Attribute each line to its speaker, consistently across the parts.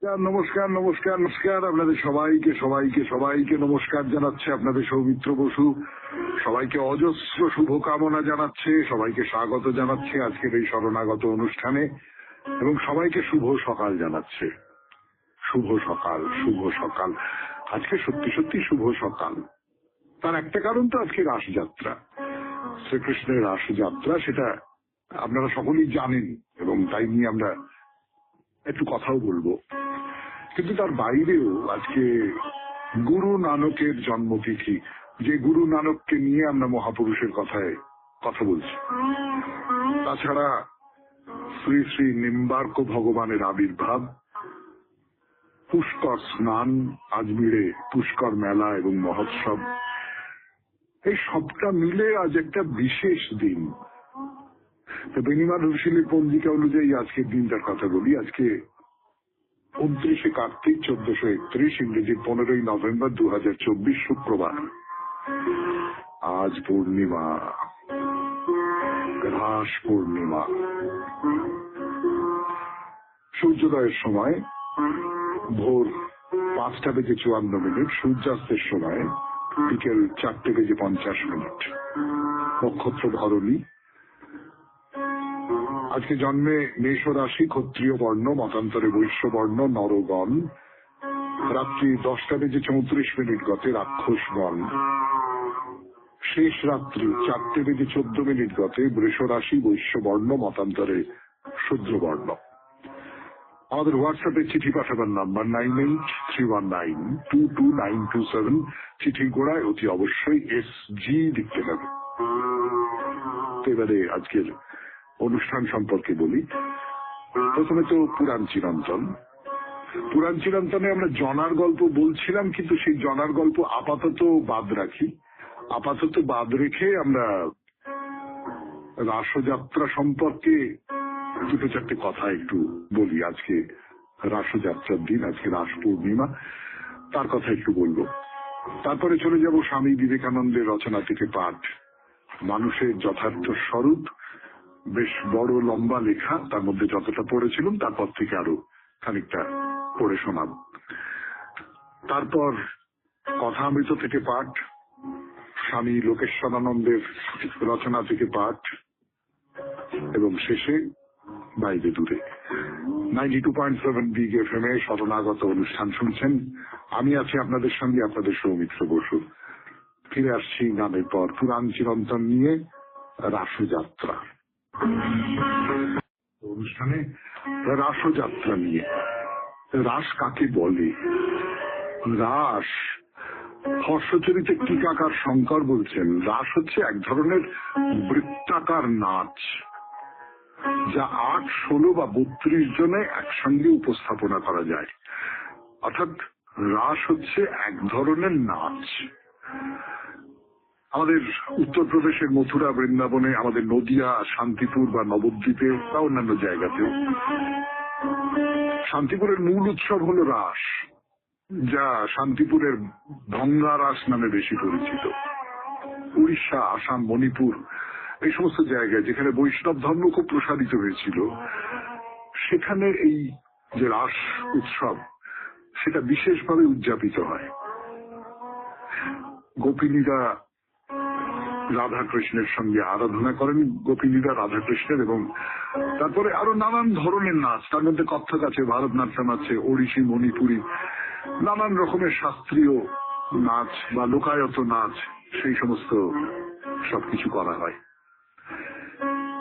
Speaker 1: নমস্কার নমস্কার নমস্কার আপনাদের সবাইকে সবাইকে সবাইকে নমস্কার জানাচ্ছে আপনাদের সৌমিত্র বসু। সবাইকে অজস্র শুভকামনা জানাচ্ছে, সবাইকে স্বাগত জানাচ্ছে আজকের এই শরণাগত অনুষ্ঠানে এবং সবাইকে শুভ সকাল জানাচ্ছে। শুভ সকাল, শুভ সকাল। আজকে সত্যি সত্যি শুভ সকাল। তার একটা কারণ তো আজকে রাসযাত্রা, শ্রীকৃষ্ণের রাসযাত্রা, সেটা আপনারা সকলেই জানেন এবং তাই নিয়ে আমরা একটু কথাও বলবো। কিন্তু তার বাইরেও আজকে গুরু নানকের জন্মতিথি, যে গুরু নানককে নিয়ে আমরা মহাপুরুষের কথায় কথা বলছি। তাছাড়া শ্রী শ্রী নিম্বার্ক ভগবানের আবির্ভাব, পুষ্কর স্নান, আজমিরে পুষ্কর মেলা এবং মহোৎসব, এই সবটা মিলে আজ একটা বিশেষ দিন। তো বেনিমাল হুসিলের পঞ্জিকা অনুযায়ী আজকের দিনটার কথা বলি। আজকে 29শে কার্তিক 1431, ইংরেজি 15ই নভেম্বর 2024, শুক্রবার। আজ পূর্ণিমা, রাস পূর্ণিমা। সূর্যোদয়ের সময় ভোর 5:54, সূর্যাস্তের সময় বিকেল 4:50। নক্ষত্র ধরণী। আজকে জন্মে মেষ রাশি, ক্ষত্রিয় বর্ণ, মতান্তরে বৈশ্য বর্ণ, নরগণ। রাত্রি 10:34 গতে রাক্ষসগণ। শেষ রাত্রি 4:14 গতে বৃষ রাশি, বৈশ্য বর্ণ, মতান্তরে শূদ্রবর্ণ। আমাদের হোয়াটসঅ্যাপে চিঠি পাঠাবার নাম্বার 9831922927। চিঠির গোড়ায় অতি অবশ্যই SG লিখতে হবে। এবারে আজকের অনুষ্ঠান সম্পর্কে বলি। প্রথমে তো পুরাণ চিরন্তন। পুরাণ চিরন্তনে আমরা জনার গল্প বলছিলাম, কিন্তু সেই জনার গল্প আপাতত বাদ রাখি। আপাতত বাদ রেখে আমরা রাসযাত্রা সম্পর্কে দুটো চারটে কথা একটু বলি। আজকে রাসযাত্রার দিন, আজকে রাস পূর্ণিমা, তার কথা একটু বলবো। তারপরে চলে যাব স্বামী বিবেকানন্দের রচনা থেকে পাঠ, মানুষের যথার্থ স্বরূপ। বেশ বড় লম্বা লেখা, তার মধ্যে যতটা পড়েছিলাম তারপর থেকে আরো খানিকটা পড়ে শোনাব। তারপর কথামৃত থেকে পাঠ, স্বামী লোকেশ্বরানন্দের রচনা থেকে পাঠ, এবং শেষে বাইরে দূরে। 92.7 বিগ FM এ শরণাগত অনুষ্ঠান শুনছেন। আমি আছি আপনাদের সঙ্গে, আপনাদের সৌমিত্র বসু। ফিরে আসছি গানের পর পুরাণ চিরন্তন নিয়ে রাসযাত্রা অনুষ্ঠানে। রাসযাত্রা নিয়ে, রাস কাকে বলে? রাস, হর্ষচরিতে টিকাকার শঙ্কর বলছেন, রাস হচ্ছে এক ধরনের বৃত্তাকার নাচ, যা 8, 16 বা 32 জনে একসঙ্গে উপস্থাপনা করা যায়। অর্থাৎ রাস হচ্ছে এক ধরনের নাচ। আমাদের উত্তরপ্রদেশের মথুরা, বৃন্দাবনে, আমাদের নদিয়া, শান্তিপুর বা নবদ্বীপে বা অন্যান্য জায়গাতেও শান্তিপুরের মূল উৎসব হল রাস, যা শান্তিপুরের ভঙ্গা রাস নামে বেশি পরিচিত। উড়িষ্যা, আসাম, মণিপুর, এই সমস্ত জায়গায় যেখানে বৈষ্ণব ধর্ম খুব প্রসারিত হয়েছিল, সেখানে এই যে রাস উৎসব, সেটা বিশেষভাবে উদযাপিত হয়। গোপিনীরা রাধা কৃষ্ণের সঙ্গে আরাধনা করেন, গোপিনীরা রাধা কৃষ্ণের, এবং তারপরে আরো নানান ধরনের নাচ, তার মধ্যে কত্থক আছে, ভারতনাট্যম আছে, ওড়িশি, মণিপুরি, নানান রকমের শাস্ত্রীয় নাচ বা লোকায়ত নাচ, সেই সমস্ত সবকিছু করা হয়।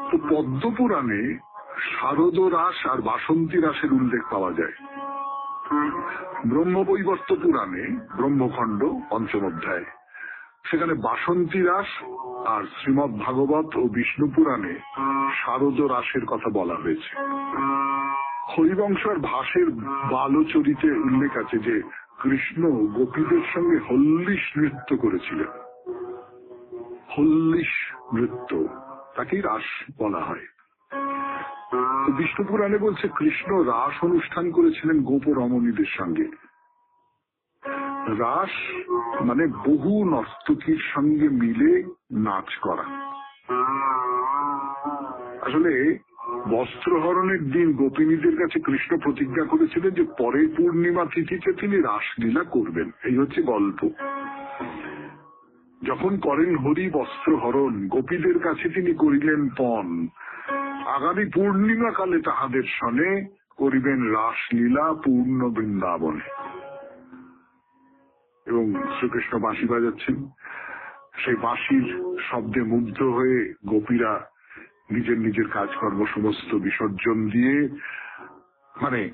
Speaker 1: তো পদ্মপুরাণে শারদ রাস আর বাসন্তী রাসের উল্লেখ পাওয়া যায়। ব্রহ্মবৈবর্ত পুরাণে, ব্রহ্মখণ্ড 5ম অধ্যায়, সেখানে বাসন্তী রাস, আর শ্রীমৎ ভাগবত ও বিষ্ণু পুরাণে শারদ রাসের কথা বলা হয়েছে। হরিবংশ আর ভাসের বালচরিতে উল্লেখ আছে যে কৃষ্ণ গোপীদের সঙ্গে হল্লিশ নৃত্য করেছিলেন। হল্লিশ নৃত্য, তাকেই রাস বলা হয়। বিষ্ণু পুরাণে বলছে কৃষ্ণ রাস অনুষ্ঠান করেছিলেন গোপ রমণীদের সঙ্গে। রাস মানে বহু নর্তকীর সঙ্গে মিলে নাচ করা। আসলে বস্ত্রহরণের দিন গোপিনীদের কাছে কৃষ্ণ প্রতিজ্ঞা করেছিলেন যে পরের পূর্ণিমা তিথিতে তিনি রাসলীলা করবেন। এই হচ্ছে গল্প। যখন করেন হরি বস্ত্রহরণ, গোপীদের কাছে তিনি করিলেন পণ, আগামী পূর্ণিমা কালে তাহাদের সনে করিবেন রাসলীলা পূর্ণ বৃন্দাবনে। এবং শ্রীকৃষ্ণ বাঁশি বাজাচ্ছেন। সেই বাঁশির শব্দে মুগ্ধ হয়ে গোপীরা নিজের নিজের কাজকর্ম সমস্ত বিসর্জন দিয়ে, মানে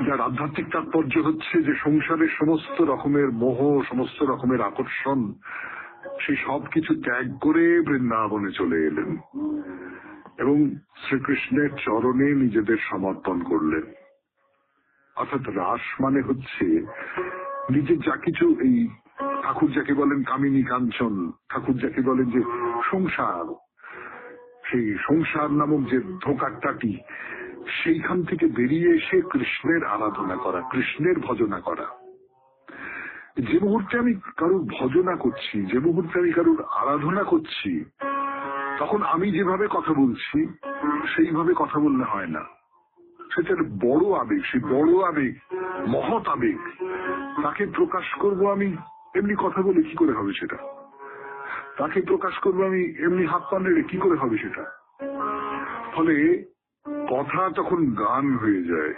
Speaker 1: যার আধ্যাত্মিক তাৎপর্য হচ্ছে যে সংসারের সমস্ত রকমের মোহ, সমস্ত রকমের আকর্ষণ, সেই সবকিছু ত্যাগ করে বৃন্দাবনে চলে এলেন এবং শ্রীকৃষ্ণের চরণে নিজেদের সমর্পণ করলেন। অর্থাৎ রাস মানে হচ্ছে নিজের যা কিছু, এই ঠাকুর যাকে বলেন কামিনী কাঞ্চন, ঠাকুর যাকে বলেন যে সংসার, সেই সংসার নামক যে ধোঁকারটাটি, সেইখান থেকে বেরিয়ে এসে কৃষ্ণের আরাধনা করা, কৃষ্ণের ভজনা করা। যে মুহূর্তে আমি কারোর ভজনা করছি, যে মুহূর্তে আমি কারোর আরাধনা করছি, তখন আমি যেভাবে কথা বলছি সেইভাবে কথা বললে হয় না। সেটার বড় আবেগ, সেই বড় আবেগ, মহৎ আবেগ, তাকে প্রকাশ করব আমি এমনি কথা বলে কি করে হবে সেটা? তাকে প্রকাশ করবো আমি এমনি হাত পা নেড়ে কি করে হবে সেটা? ফলে কথা তখন গান হয়ে যায়,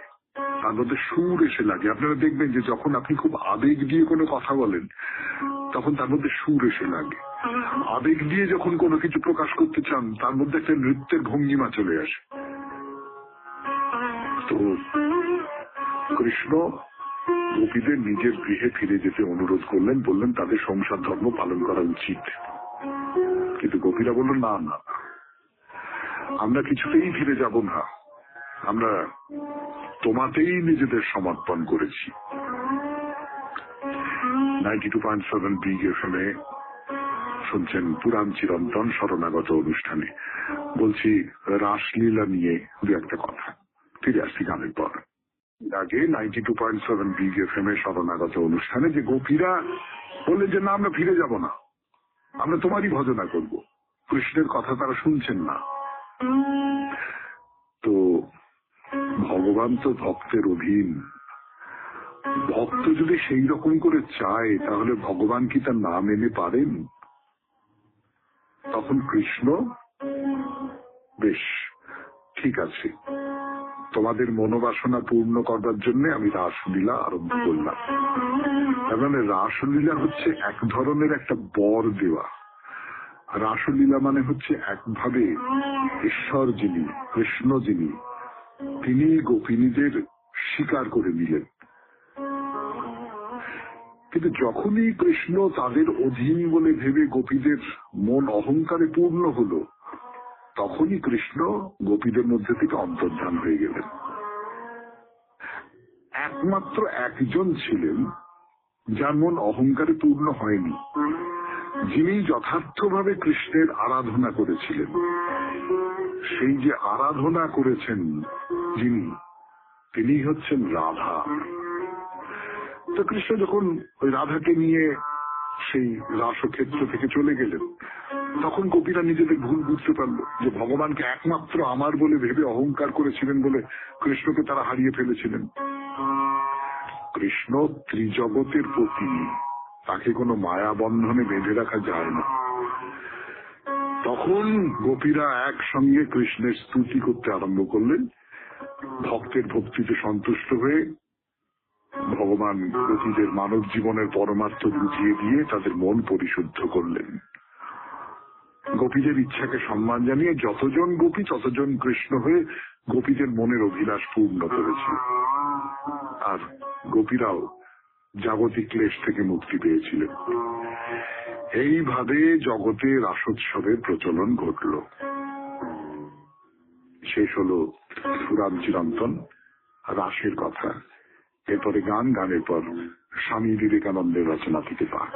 Speaker 1: তার মধ্যে সুর এসে লাগে। আপনারা দেখবেন যে যখন আপনি খুব আবেগ দিয়ে কোনো কথা বলেন তখন তার মধ্যে সুর এসে লাগে। আবেগ দিয়ে যখন কোনো কিছু প্রকাশ করতে চান তার মধ্যে একটা নৃত্যের ভঙ্গিমা চলে আসে। তো কৃষ্ণ গোপীদের নিজের গৃহে ফিরে যেতে অনুরোধ করলেন, বললেন তাদের সংসার ধর্ম পালন করা উচিত। কিন্তু গোপীরা বলল না না, আমরা কিছুতেই ফিরে যাব না, আমরা তোমাতেই নিজেদের সমর্পণ করেছি। 92.7 বিগ এফএমে শুনছেন পুরাণ চিরন্তন শরণাগত অনুষ্ঠানে। বলছি রাসলীলা নিয়ে দু একটা কথা, ফিরে আসছি গানের পর। আগে 92.7 বিগ এফএম এ শরণাগত অনুষ্ঠানে যে গোপীরা বললেন যে না, আমরা ফিরে যাব না, আমরা তোমারই ভজনা করব। কৃষ্ণের কথা তারা শুনছেন না। তো ভগবান তো ভক্তের অধীন, ভক্ত যদি সেই রকম করে চায় তাহলে ভগবান কি তার না মেনে পারেন? তখন কৃষ্ণ বেশ ঠিক আছে, তোমাদের মনোবাসনা পূর্ণ করবার জন্য আমি রাসলীলা আরম্ভ করলাম। তার মানে রাসলীলা হচ্ছে এক ধরনের একটা বর দেওয়া। রাসলীলা মানে হচ্ছে একভাবে ঈশ্বর যিনি, কৃষ্ণ যিনি, তিনি গোপিনীদের স্বীকার করে নিলেন। কিন্তু যখনই কৃষ্ণ তাদের অধীন বলে ভেবে গোপীদের মন অহংকারে পূর্ণ হলো, তখনই কৃষ্ণ গোপীদের মধ্যে থেকে অন্তর্ধান হয়ে গেলেন। একমাত্র একজন ছিলেন যার মন অহংকারে পূর্ণ হয়নি, যিনি যথার্থভাবে কৃষ্ণের আরাধনা করেছিলেন। সেই যে আরাধনা করেছেন যিনি, তিনি হচ্ছেন রাধা। তো কৃষ্ণ যখন ওই রাধাকে নিয়ে সেই রাসক্ষেত্র থেকে চলে গেলেন, তখন গোপীরা নিজেদের ভুল বুঝতে পারলো যে ভগবানকে একমাত্র আমার বলে ভেবে অহংকার করেছিলেন বলে কৃষ্ণকে তারা হারিয়ে ফেলেছিলেন। কৃষ্ণ ত্রিজগতের প্রতি, তাকে কোনো মায়া বন্ধনে বেঁধে রাখা যায় না। তখন গোপীরা একসঙ্গে কৃষ্ণের স্তুতি করতে আরম্ভ করলেন। ভক্তের ভক্তিতে সন্তুষ্ট হয়ে ভগবান গোপীদের মানব জীবনের পরমার্থ বুঝিয়ে দিয়ে তাদের মন পরিশুদ্ধ করলেন। গোপীদের ইচ্ছাকে সম্মান জানিয়ে যতজন গোপী ততজন কৃষ্ণ হয়ে গোপীদের মনের অভিলাষ পূর্ণ করেছে। আর গোপীরাও জাগতিক ক্লেশ থেকে মুক্তি পেয়েছিলেন। এইভাবে জগতে রাসোৎসবের প্রচলন ঘটল। শেষ হলো পুরাণ চিরন্তন রাসের কথা। এরপরে গান, গানের পর স্বামী বিবেকানন্দের রচনা থেকে পাঠ।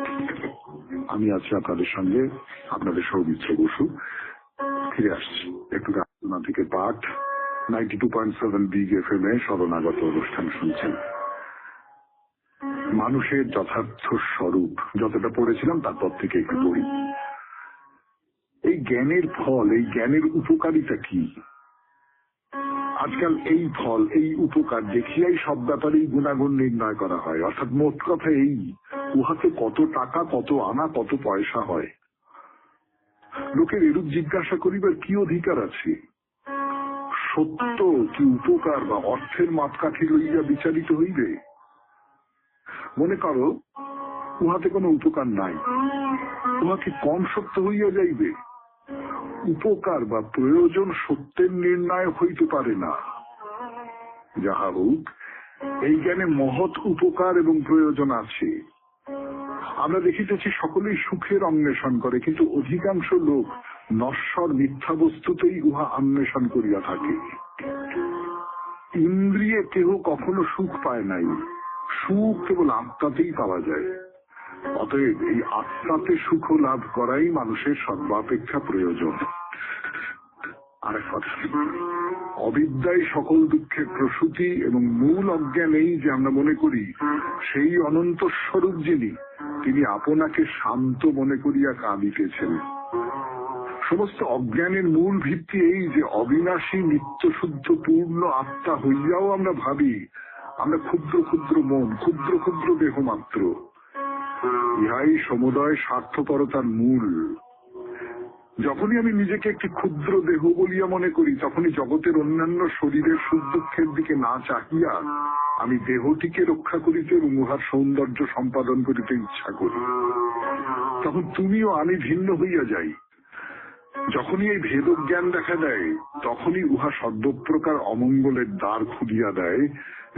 Speaker 1: আমি আছি আপনাদের সঙ্গে, আপনাদের সৌমিত্র বসু। ফিরে আসছি একটু গান থেকে পাঠ। 92.7 বিগ এফএম এ শরণাগত অনুষ্ঠান শুনছেন। মানুষের যথার্থ স্বরূপ যতটা পড়েছিলাম তারপর থেকে একটু পড়ি। এই জ্ঞানের ফল, এই জ্ঞানের উপকারিতা কি? আজকাল এই ফল, এই উপকার দেখিয়াই সব ব্যাপারেই গুণাগুণ নির্ণয় করা হয়। অর্থাৎ মোট কথা এই, উহাতে কত টাকা, কত আনা, কত পয়সা হয়। লোকের এরূপ জিজ্ঞাসা করিবার কি অধিকার আছে? সত্য কি উপকার বা অর্থের মাপকাঠি লইয়া বিচারিত হইবে? মনে করো উহাতে কোনো উপকার নাই, উহাকে কম সত্য হইয়া যাইবে? উপকার বা প্রয়োজন সত্যের নির্ণায়ক হইতে পারে না। যাহা হোক, এই জ্ঞানে মহৎ উপকার এবং প্রয়োজন আছে। আমরা দেখিতেছি সকলেই সুখের অন্বেষণ করে, কিন্তু অধিকাংশ লোক নশ্বর মিথ্যা বস্তুতেই উহা অন্বেষণ করিয়া থাকে। ইন্দ্রিয়ে কেহ কখনো সুখ পায় নাই, সুখ কেবল আত্মাতেই পাওয়া যায়। অতএব এই আত্মাতে সুখ লাভ করাই মানুষের সর্বাপেক্ষা প্রয়োজন। আরেক কথা, অবিদ্যাই সকল দুঃখের প্রসূতি এবং মূল অজ্ঞানেই যে আমরা মনে করি সেই অনন্ত স্বরূপ যিনি, তিনি আপনাকে শান্ত মনে করিয়া কাঁদিতেছেন। সমস্ত অজ্ঞানের মূল ভিত্তি এই যে অবিনাশী নিত্য শুদ্ধ পূর্ণ আত্মা হইয়াও আমরা ভাবি আমরা ক্ষুদ্র ক্ষুদ্র মন, ক্ষুদ্র ক্ষুদ্র দেহ মাত্র। ইহাই সমুদয় স্বার্থপরতার মূল। যখনই আমি নিজেকে একটি ক্ষুদ্র দেহ বলিয়া মনে করি, তখনই জগতের অন্যান্য শরীরের সুখ দুঃখের দিকে না চাহিয়া আমি দেহটিকে রক্ষা করিতে এবং উহার সৌন্দর্য সম্পাদন করিতে ইচ্ছা করি। তখন তুমিও আমি ভিন্ন হইয়া যাই। যখনই এই ভেদ জ্ঞান দেখা দেয়, তখনই উহা সর্বপ্রকার অমঙ্গলের দ্বার খুলিয়া দেয়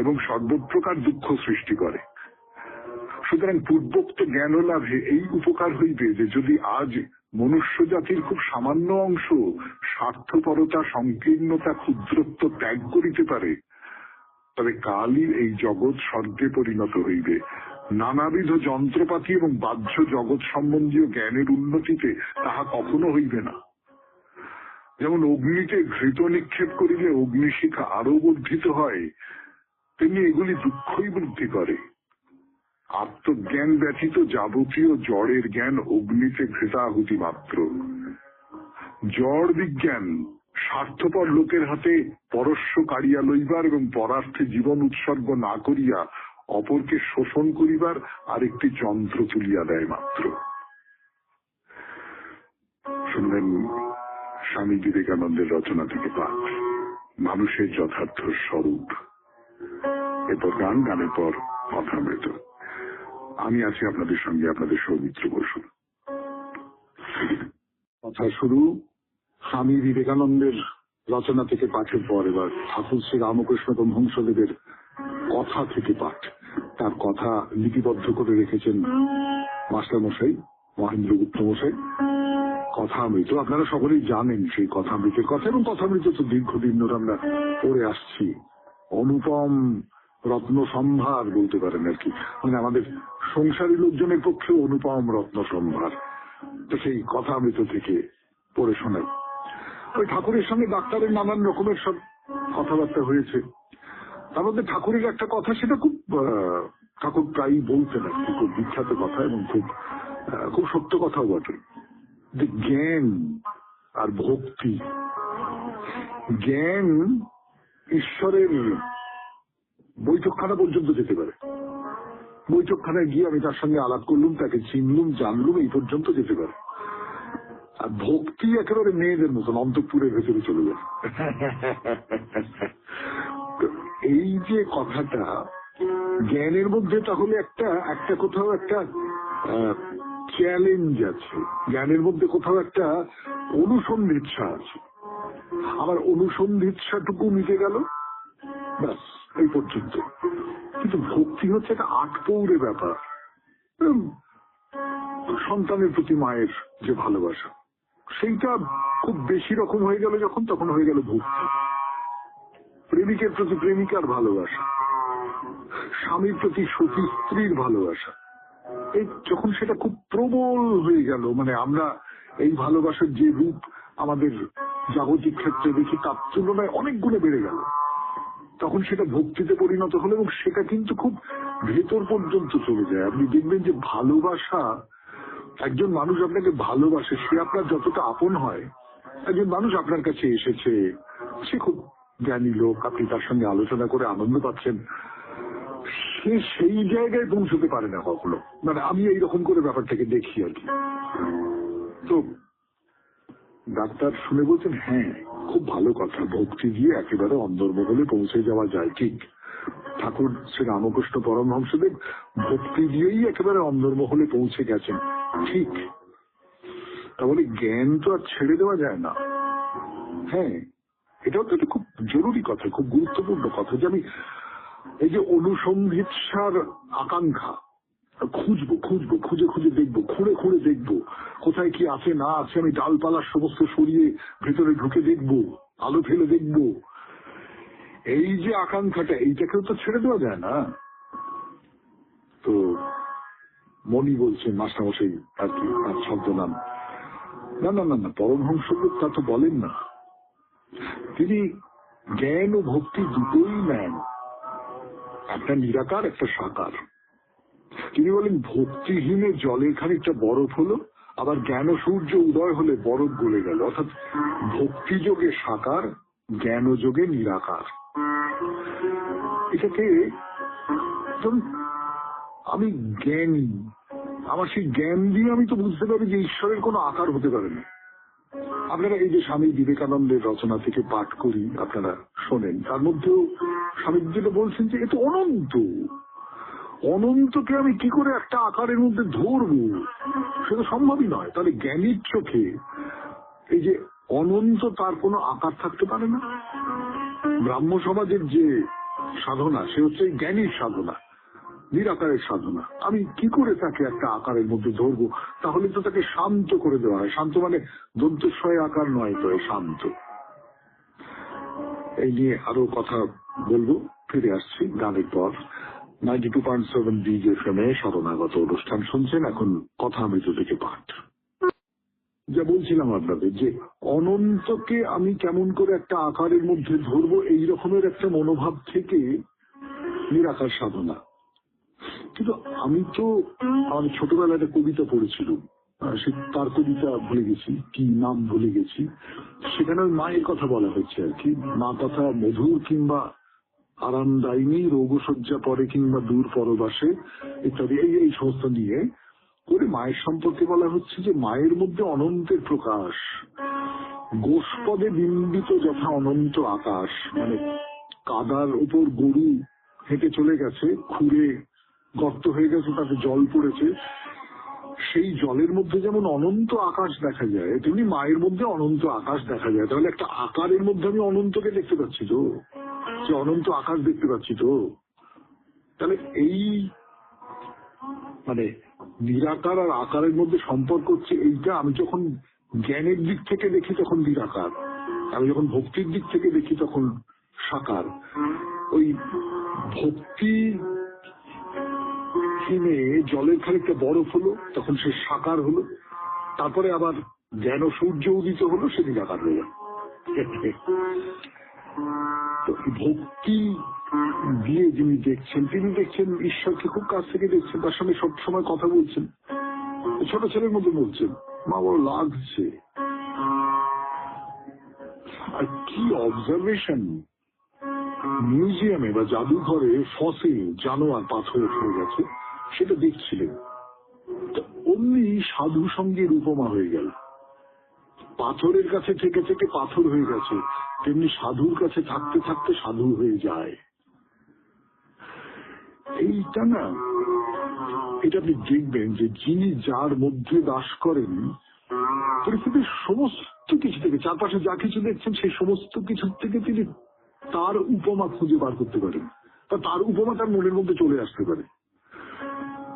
Speaker 1: এবং সর্বপ্রকার দুঃখ সৃষ্টি করে। সুতরাং পূর্বোক্ত জ্ঞান লাভে এই উপকার হইবে যে যদি আজ মনুষ্য জাতির খুব সামান্য অংশ স্বার্থপরতা, সংকীর্ণতা, ক্ষুদ্রত্ব ত্যাগ করিতে পারে, তবে কালই এই জগৎ স্বর্গে পরিণত হইবে। নানাবিধ যন্ত্রপাতি এবং বাহ্য জগৎ সম্বন্ধীয় জ্ঞানের উন্নতিতে তাহা কখনো হইবে না। যেমন অগ্নিতে ঘৃত নিক্ষেপ করিলে অগ্নিশিখা আরো বর্ধিত হয়, তেমনি এগুলি দুঃখই বৃদ্ধি করে। আত্মজ্ঞান ব্যতীত যাবতীয় জড়ের জ্ঞান অগ্নিতে ঘৃতাহুতি মাত্র। জড় বিজ্ঞান স্বার্থপর লোকের হাতে পরস্য কাড়িয়া লইবার এবং পরার্থে জীবন উৎসর্গ না করিয়া অপরকে শোষণ করিবার আরেকটি যন্ত্র তুলিয়া দেয় মাত্র। শুনলেন স্বামী বিবেকানন্দের রচনা থেকে পাঠ, মানুষের যথার্থ স্বরূপ। এরপর গান, গানের পর কথামৃত। আমি আছি আপনাদের সঙ্গে, আপনাদের সৌমিত্র বসু। কথা শুরু স্বামী বিবেকানন্দের রচনা থেকে পাঠের পর এবার ঠাকুর শ্রী রামকৃষ্ণ পরমহংসদেবের কথা থেকে পাঠ। তার কথা লিপিবদ্ধ করে রেখেছেন মাস্টারমশাই মহেন্দ্রগুপ্ত মশাই। কথামৃত আপনারা সকলেই জানেন সেই কথামৃতের কথা, এবং কথামৃত তো দীর্ঘদিন ধরে আমরা পড়ে আসছি। অনুপম রত্ন সম্ভার বলতে পারেন আর কি, মানে আমাদের সংসারী লোকজনের পক্ষে অনুপম রত্ন সম্ভার। তো সেই কথামৃত থেকে পড়ে শোনাই। ওই ঠাকুরের সঙ্গে ডাক্তারের নানান রকমের সব কথাবার্তা হয়েছে। তার মধ্যে ঠাকুরের একটা কথা, সেটা খুব ঠাকুর প্রায়ই বলতেন আর কি, খুব বিখ্যাত কথা এবং খুব খুব সত্য কথাও বটে, যে জ্ঞান আর ভক্তি, জ্ঞান ঈশ্বরের বৈঠকখানা পর্যন্ত যেতে পারে। বৈঠকখানায় গিয়ে আমি তার সঙ্গে আলাপ করলুম, তাকে চিনলুম, জানলুম, এই পর্যন্ত যেতে পারে। আর ভক্তি একেবারে মেয়েদের মতন অন্তঃপুরের ভেতরে চলে যায়। এই যে কথাটা, জ্ঞানের মধ্যে তাহলে একটা কোথাও একটা চ্যালেঞ্জ আছে, জ্ঞানের মধ্যে কোথাও একটা অনুসন্ধিৎসা আছে। আমার অনুসন্ধিৎসাটুকু মিটে গেল, ব্যাস এই পর্যন্ত। কিন্তু ভক্তি হচ্ছে একটা আটপৌরে ব্যাপার। সন্তানের প্রতি মায়ের যে ভালোবাসা, সেইটা খুব বেশি রকম হয়ে গেল যখন, তখন হয়ে গেল ভক্তি। প্রেমিকের প্রতি প্রেমিকার ভালোবাসা, স্বামীর প্রতি সতী স্ত্রীর ভালোবাসা, এই যখন সেটা খুব প্রবল হয়ে গেল, মানে আমরা এই ভালোবাসার যে রূপ আমাদের জাগতিক ক্ষেত্রে দেখি তার তুলনায় অনেক গুণে বেড়ে গেল, তখন সেটা ভক্তিতে পরিণত হলো। এবং সেটা কিন্তু খুব ভেতর পর্যন্ত চলে যায়। আপনি দেখবেন যে ভালোবাসা, একজন মানুষ আপনাকে ভালোবাসে, সে আপনার যতটা আপন হয়। একজন মানুষ আপনার কাছে এসেছে, সে খুব জ্ঞানী লোক, আপনি তার সঙ্গে আলোচনা করে আনন্দ পাচ্ছেন, সে সেই জায়গায় পৌঁছতে পারে না কখনো। মানে আমি এইরকম করে ব্যাপারটাকে দেখি আর কি। তো ডাক্তার শুনে বলছেন, হ্যাঁ খুব ভালো কথা, ভক্তি দিয়ে একেবারে অন্দরমহলে পৌঁছে যাওয়া যায়, ঠিক। ঠাকুর শ্রী রামকৃষ্ণ পরমহংসদেব ভক্তি দিয়েই একেবারে অন্দরমহলে পৌঁছে গেছেন, ঠিক। তাহলে জ্ঞান তো আর ছেড়ে দেওয়া যায় না। হ্যাঁ, এটাও তো একটা খুব জরুরি কথা, খুব গুরুত্বপূর্ণ কথা, যে আমি এই যে অনুসন্ধিৎসার আকাঙ্ক্ষা, খুঁজবো খুঁজবো, খুঁজে খুঁজে দেখবো, খুঁড়ে খুঁড়ে দেখবো কোথায় কি আছে না আছে, আমি ডালপালার সমস্ত সরিয়ে ভেতরে ঢুকে দেখবো, আলো ফেলে দেখবো, এই যে আকাঙ্ক্ষাটা, এইটাকেও তো ছেড়ে দেওয়া যায় না। তো মনি বলছেন, মাস্টারমশাই আর কি তার ছদ্মনাম, না না না না, পরমহংসদেব তা তো বলেন না। তিনি জ্ঞান ও ভক্তি দুটোই নেন, একটা নিরাকার একটা সাকার। তিনি বলেন ভক্তিহীনে জলের খানিকটা বরফ হলো, আবার জ্ঞান ও সূর্য উদয় হলে বরফ গলে গেল। অর্থাৎ ভক্তি যোগে সাকার, জ্ঞান যোগে নিরাকার। এটাকে ধরুন আমি জ্ঞানী, আমার সেই জ্ঞান দিয়ে আমি তো বুঝতে পারি যে ঈশ্বরের কোনো আকার হতে পারে না। আপনারা এই যে স্বামী বিবেকানন্দের রচনা থেকে পাঠ করি, আপনারা শোনেন, তার মধ্যেও স্বামী যেটা বলছেন যে এ তো অনন্ত, অনন্তকে আমি কি করে একটা আকারের মধ্যে ধরবো, সেটা সম্ভবই নয়। তাহলে জ্ঞানীর চোখে এই যে অনন্ত, তার কোনো আকার থাকতে পারে না। ব্রাহ্ম সমাজের যে সাধনা, সে হচ্ছে জ্ঞানীর সাধনা, নিরাকারের সাধনা। আমি কি করে তাকে একটা আকারের মধ্যে ধরবো? তাহলে তো তাকে শান্ত করে দেওয়া হয়। শান্ত মানে দন্তস্বয় আকার নয়, তো শান্ত। এই নিয়ে আরো কথা বলবো, ফিরে আসছি গানের পর। 92.7 বিগ এফএমে শরণাগত অনুষ্ঠান শুনছেন। এখন কথা মৃত থেকে পাঠ। যা বলছিলাম আপনাদের, যে অনন্তকে আমি কেমন করে একটা আকারের মধ্যে ধরবো, এই রকমের একটা মনোভাব থেকে নিরাকার সাধনা। কিন্তু আমি তো আমার ছোটবেলায় একটা কবিতা পড়েছিলাম, সে তার কবিতা ভুলে গেছি, কি নাম ভুলে গেছি। সেখানে মায়ের কথা বলা হচ্ছে আর কি, মা কথা মধুর কিংবা আরামদায়িনী, রোগশয্যা পরে কিংবা দূর পরবাসে ইত্যাদি, এই সমস্ত নিয়ে করে মায়ের সম্পর্কে বলা হচ্ছে যে মায়ের মধ্যে অনন্তের প্রকাশ, গোষ্পদে বিম্বিত যথা অনন্ত আকাশ। মানে কাদার উপর গরু হেঁটে চলে গেছে, খুঁড়ে গর্ত হয়ে গেছে, তাতে জল পড়েছে, সেই জলের মধ্যে যেমন অনন্ত আকাশ দেখা যায়, তেমনি মায়ের মধ্যে অনন্ত আকাশ দেখা যায়। তাহলে একটা আকারের মধ্যে আমি অনন্তকে দেখতে পাচ্ছি তো, যে অনন্ত আকাশ দেখতে পাচ্ছি তো। তাহলে এই মানে নিরাকার আর আকারের মধ্যে সম্পর্ক হচ্ছে এইটা। আমি যখন জ্ঞানের দিক থেকে দেখি তখন নিরাকার, আমি যখন ভক্তির দিক থেকে দেখি তখন সাকার। ওই ভক্তি হিমে জলের খানিকটা বরফ হলো, তখন সে সাকার হলো। তারপরে আবার জ্ঞান ও সূর্য উদিত হলো, সে নিরাকার হয়ে গেল। তো ভক্তি দিয়ে যিনি দেখছেন, তিনি দেখছেন ঈশ্বরকে খুব কাছ থেকে দেখছেন, তার সঙ্গে সবসময় কথা বলছেন, ছোট ছেলের মতো বলছেন, মা বড় লাগছে। আর কি অবজারভেশন, মিউজিয়ামে বা জাদুঘরে ফসিল জানোয়ার পাথর হয়ে গেছে, সেটা দেখছিলেন। অমনি সাধু সঙ্গের উপমা হয়ে গেল। পাথরের কাছে থেকে থেকে পাথর হয়ে গেছে, তেমনি সাধুর কাছে থাকতে থাকতে সাধু হয়ে যায়। এইটা না, এটা আপনি দেখবেন যে যিনি যার মধ্যে বাস করেন, পরিস্থিতির সমস্ত কিছু থেকে, চারপাশে যা কিছু দেখছেন সেই সমস্ত কিছু থেকে তিনি তার উপমা খুঁজে বার করতে পারেন, বা তার উপমা তার মনের মধ্যে চলে আসতে পারে।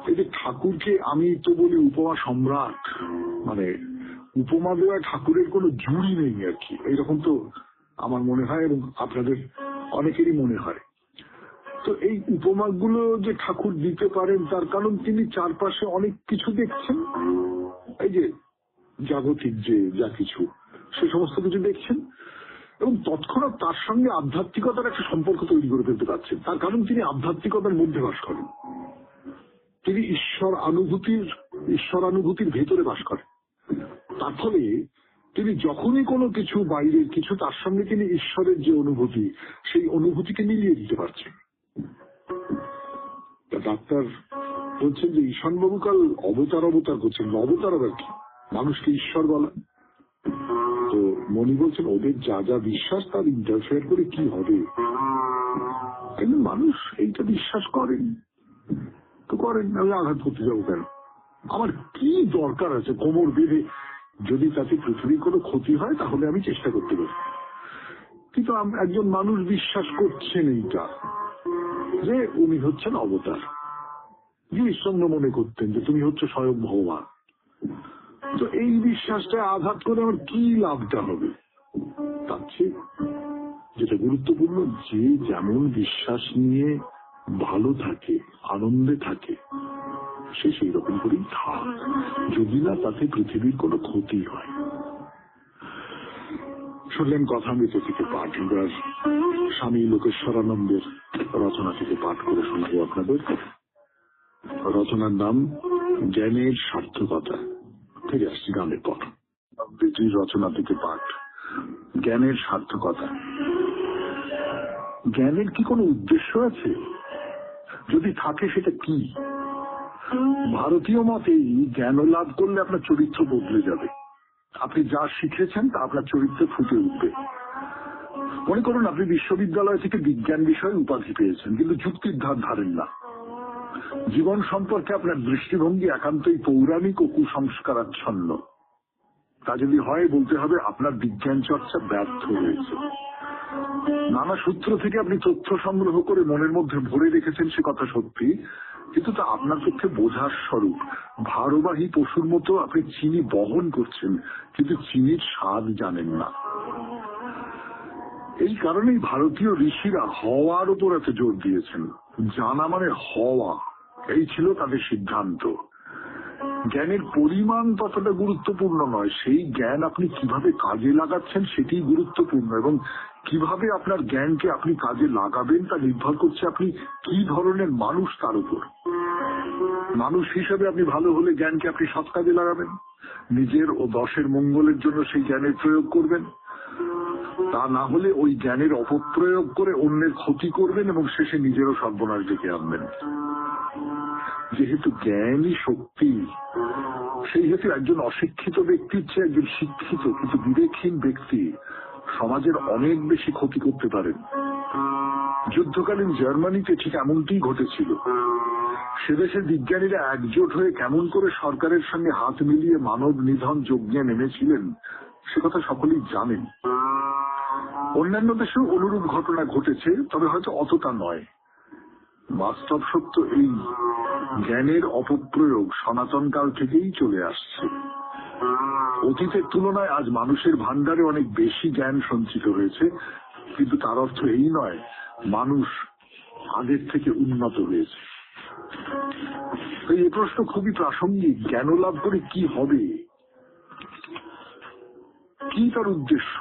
Speaker 1: এই যে ঠাকুরকে আমি তো বলি উপমা সম্রাট, মানে উপমা দেওয়া ঠাকুরের কোনো জুড়ি নেই আর কি, এইরকম তো আমার মনে হয় এবং আপনাদের অনেকেরই মনে হয়। তো এই উপমাগুলো যে ঠাকুর দিতে পারেন, তার কারণ তিনি চারপাশে অনেক কিছু দেখছেন, এই যে জাগতিক যে যা কিছু, সে সমস্ত কিছু দেখছেন, এবং তৎক্ষণাৎ তার সঙ্গে আধ্যাত্মিকতার একটা সম্পর্ক তৈরি করে ফেলতে পারছেন। তার কারণ তিনি আধ্যাত্মিকতার মধ্যে বাস করেন, তিনি ঈশ্বরানুভূতির ভেতরে বাস করেন। তার ফলে তিনি যখনই কোনো কিছু বাইরে কিছু তার সঙ্গে তিনি ঈশ্বরের যে অনুভূতি সেই অনুভূতিকে মিলিয়ে দিতে পারছেন। ডাক্তার বলছেন যে ঈশানবাবু কাল অবতার করছেন। অবতার আবার কি? মানুষকে ঈশ্বর বলা। তো মনি বলছেন ওদের যা যা বিশ্বাস তার ইন্টারফেয়ার করে কি হবে? কিন্তু মানুষ এইটা বিশ্বাস করেন তো করেন, আমি আঘাত করতে যাবো কেন? আমার কি দরকার আছে কোমর বেঁধে? যদি তাতে পৃথিবীর কোনো ক্ষতি হয় তাহলে আমি চেষ্টা করতে পারি। কিন্তু একজন মানুষ বিশ্বাস করছেন এইটা যে উনি হচ্ছেন অবতার। ঈশ্বরচন্দ্র মনে করতেন যে তুমি হচ্ছে স্বয়ং ভগবান। তো এই বিশ্বাসটা আঘাত করে আমার কি লাভটা হবে? তার চেয়ে যেটা গুরুত্বপূর্ণ, যে যেমন বিশ্বাস নিয়ে ভালো থাকে, আনন্দে থাকে, সে সেই রকম করেই থাক, যদি না তাতে পৃথিবীর কোনো ক্ষতি হয়। শুনলেন কথামৃত থেকে পাঠ। এবার স্বামী লোকেশ্বরানন্দের রচনা থেকে পাঠ করে শোনাবো আপনাদের। রচনার নাম জ্ঞানের সার্থকতা। ফিরে আসছি গানের পর। রচনা থেকে পাঠ, জ্ঞানের সার্থকতা। জ্ঞানের কি কোনো উদ্দেশ্য আছে? যদি থাকে সেটা কি? ভারতীয় মতেই জ্ঞান লাভ করলে আপনার চরিত্র বদলে যাবে। আপনি যা শিখেছেন তা আপনার চরিত্রে ফুটে উঠবে। মনে করুন আপনি বিশ্ববিদ্যালয় থেকে বিজ্ঞান বিষয়ে উপাধি পেয়েছেন, কিন্তু যুক্তির ধার ধারেন না। জীবন সম্পর্কে আপনার দৃষ্টিভঙ্গি একান্তই পৌরাণিক ও কুসংস্কারাচ্ছন্ন। তা যদি হয় বলতে হবে আপনার বিজ্ঞান চর্চা ব্যর্থ হয়েছে। নানা সূত্র থেকে আপনি তথ্য সংগ্রহ করে মনের মধ্যে ভরে রেখেছেন, সে কথা সত্যি, কিন্তু তা আপনার পক্ষে বোঝার স্বরূপ। ভারবাহী পশুর মতো আপনি চিনি বহন করছেন, কিন্তু চিনির স্বাদ জানেন না। এই কারণেই ভারতীয় ঋষিরা হওয়ার উপর এত জোর দিয়েছেন। জানা মানে হওয়া, এই ছিল তাদের সিদ্ধান্ত। জ্ঞানের পরিমাণ ততটা গুরুত্বপূর্ণ নয়, সেই জ্ঞান আপনি কিভাবে কাজে লাগাচ্ছেন সেটি গুরুত্বপূর্ণ। এবং কিভাবে আপনার জ্ঞানকে আপনি কাজে লাগাবেন তা নির্ভর করছে আপনি কি ধরনের মানুষ তার উপর। মানুষ হিসেবে আপনি ভালো হলে জ্ঞানকে আপনি সৎ কাজে লাগাবেন, নিজের ও দশের মঙ্গলের জন্য সেই জ্ঞানের প্রয়োগ করবেন। তা না হলে ওই জ্ঞানের অপপ্রয়োগ করে অন্যের ক্ষতি করবেন এবং শেষে নিজেরও সর্বনাশ ডেকে আনবেন। যেহেতু জ্ঞানই শক্তি, সেই হেতু একজন অশিক্ষিত ব্যক্তির চেয়ে একজন শিক্ষিত কিন্তু বিবেকহীন ব্যক্তি সমাজের অনেক বেশি ক্ষতি করতে পারেন। যুদ্ধকালীন জার্মানিতে ঠিক এমনটিই ঘটেছিল। সে দেশের বিজ্ঞানীরা একজোট হয়ে কেমন করে সরকারের সঙ্গে হাত মিলিয়ে মানব নিধন যজ্ঞে নেমেছিলেন সে কথা সকলেই জানেন। অন্যান্য দেশেও অনুরূপ ঘটনা ঘটেছে, তবে হয়তো অতটা নয়। বাস্তব সত্য এই, জ্ঞানের অপপ্রয়োগ সনাতনকাল থেকেই চলে আসছে। অতীতের তুলনায় আজ মানুষের ভান্ডারে অনেক বেশি জ্ঞান সঞ্চিত হয়েছে, কিন্তু তার অর্থ এই নয় মানুষ আগের থেকে উন্নত হয়েছে। এই প্রশ্ন খুবই প্রাসঙ্গিক। জ্ঞান লাভ করে কি হবে? কি তার উদ্দেশ্য?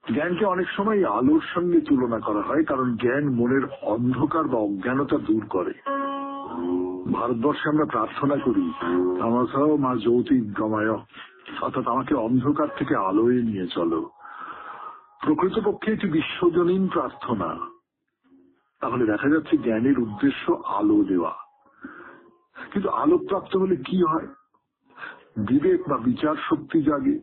Speaker 1: জ্ঞানকে অনেক সময় আলোর সঙ্গে তুলনা করা হয়, কারণ জ্ঞান মনের অন্ধকার বা অজ্ঞানতা দূর করে। ভারতবর্ষে আমরা প্রার্থনা করি আমাসাও মা জ্যোতি গমায়, অর্থাৎ আমাকে অন্ধকার থেকে আলোয় নিয়ে চলো। প্রকৃতপক্ষে এটি বিশ্বজনীন প্রার্থনা। তাহলে দেখা যাচ্ছে জ্ঞানের উদ্দেশ্য আলো দেওয়া। কিন্তু আলো প্রাপ্ত হলে কি হয়? বিবেক বা বিচার শক্তি জাগে,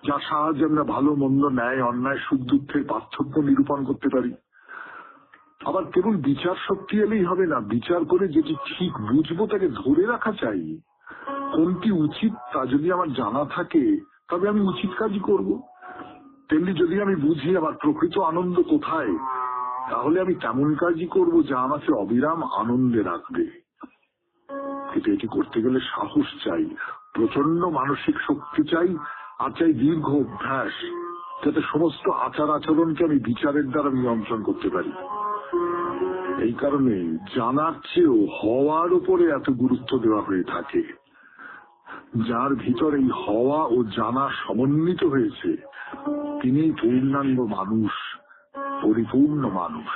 Speaker 1: যার সাহায্যে আমরা ভালো মন্দ, ন্যায় অন্যায়, সুখ দুঃখের পার্থক্য নিরূপণ করতে পারি। আবার কেবল বিচার শক্তি এলেই হবে না, বিচার করে যেটি ঠিক বুঝবো তাকে ধরে রাখা চাই। কোনটি উচিত তা যদি আমার জানা থাকে তবে আমি উচিত কাজই করব। তেমনি যদি আমি বুঝি আমার প্রকৃত আনন্দ কোথায়, তাহলে আমি তেমন কাজই করব যা আমাকে অবিরাম আনন্দে রাখবে। কিন্তু এটি করতে গেলে সাহস চাই, প্রচন্ড মানসিক শক্তি চাই, আর চাই দীর্ঘ অভ্যাস, যাতে সমস্ত আচার আচরণকে আমি বিচারের দ্বারা নিয়ন্ত্রণ করতে পারি। এই কারণে জানার চেয়েও হওয়ার উপরে এত গুরুত্ব দেওয়া হয়ে থাকে। যার ভিতর এই হওয়া ও জানা সমন্বিত হয়েছে তিনি পূর্ণাঙ্গ মানুষ, পরিপূর্ণ মানুষ।